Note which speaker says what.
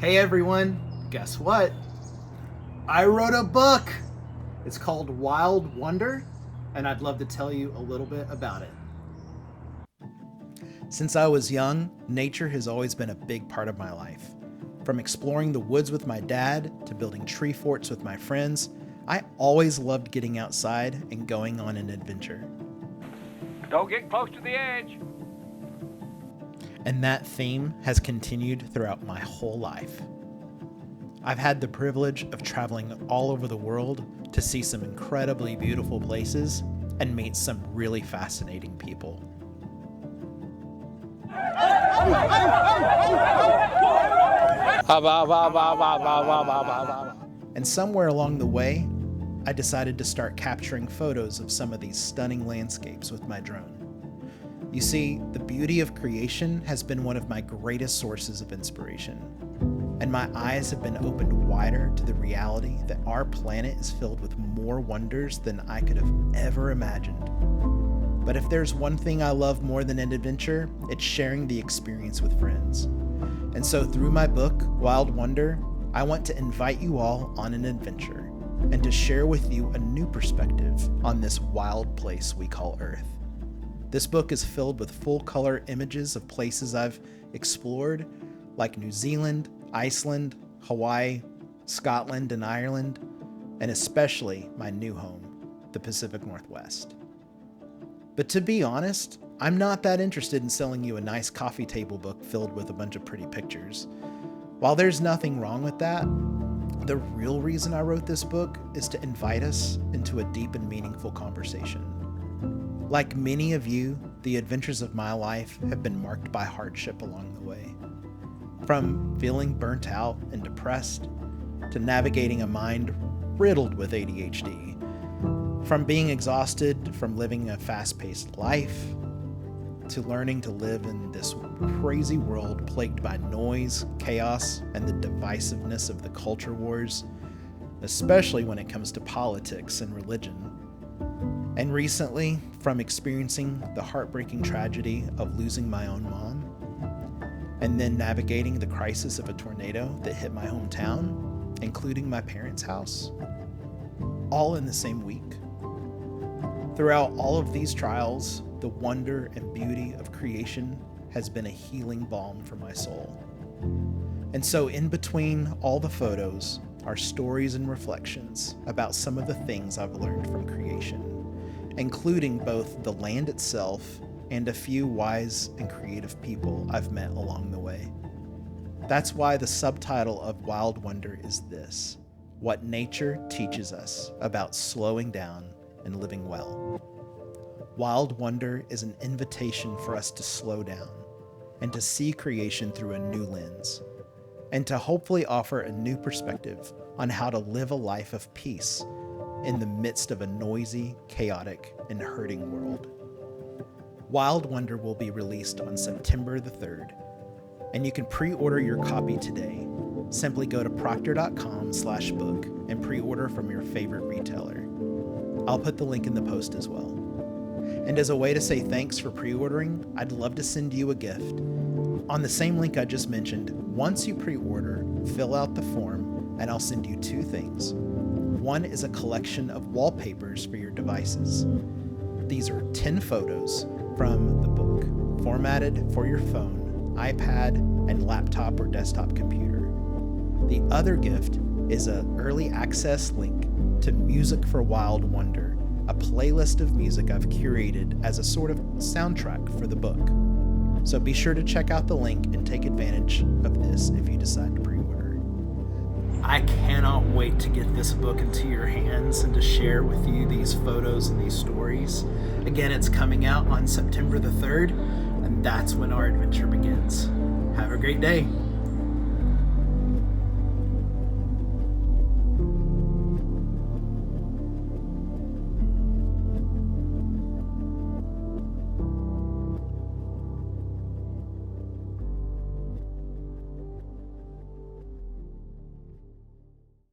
Speaker 1: Hey everyone, guess what? I wrote a book! It's called Wild Wonder, and I'd love to tell you a little bit about it. Since I was young, nature has always been a big part of my life. From exploring the woods with my dad to building tree forts with my friends, I always loved getting outside and going on an adventure.
Speaker 2: Don't get close to the edge.
Speaker 1: And that theme has continued throughout my whole life. I've had the privilege of traveling all over the world to see some incredibly beautiful places and meet some really fascinating people. And somewhere along the way, I decided to start capturing photos of some of these stunning landscapes with my drone. You see, the beauty of creation has been one of my greatest sources of inspiration, and my eyes have been opened wider to the reality that our planet is filled with more wonders than I could have ever imagined. But if there's one thing I love more than an adventure, it's sharing the experience with friends. And so through my book, Wild Wonder, I want to invite you all on an adventure and to share with you a new perspective on this wild place we call Earth. This book is filled with full-color images of places I've explored, like New Zealand, Iceland, Hawaii, Scotland, and Ireland, and especially my new home, the Pacific Northwest. But to be honest, I'm not that interested in selling you a nice coffee table book filled with a bunch of pretty pictures. While there's nothing wrong with that, the real reason I wrote this book is to invite us into a deep and meaningful conversation. Like many of you, the adventures of my life have been marked by hardship along the way. From feeling burnt out and depressed, to navigating a mind riddled with ADHD, from being exhausted from living a fast-paced life, to learning to live in this crazy world plagued by noise, chaos, and the divisiveness of the culture wars, especially when it comes to politics and religion. And recently, from experiencing the heartbreaking tragedy of losing my own mom, and then navigating the crisis of a tornado that hit my hometown, including my parents' house, all in the same week. Throughout all of these trials, the wonder and beauty of creation has been a healing balm for my soul. And so in between all the photos are stories and reflections about some of the things I've learned from creation, including both the land itself and a few wise and creative people I've met along the way. That's why the subtitle of Wild Wonder is this: What Nature Teaches Us About Slowing Down and Living Well. Wild Wonder is an invitation for us to slow down and to see creation through a new lens, and to hopefully offer a new perspective on how to live a life of peace in the midst of a noisy, chaotic, and hurting world. Wild Wonder will be released on September the 3rd, and you can pre-order your copy today. Simply go to proctor.com/book and pre-order from your favorite retailer. I'll put the link in the post as well. And as a way to say thanks for pre-ordering, I'd love to send you a gift. On the same link I just mentioned, once you pre-order, fill out the form, and I'll send you two things. One is a collection of wallpapers for your devices. These are 10 photos from the book, formatted for your phone, iPad, and laptop or desktop computer. The other gift is an early access link to Music for Wild Wonder, a playlist of music I've curated as a sort of soundtrack for the book. So be sure to check out the link and take advantage of this if you decide to pre-order. I cannot wait to get this book into your hands and to share with you these photos and these stories. Again, it's coming out on September the 3rd, and that's when our adventure begins. Have a great day.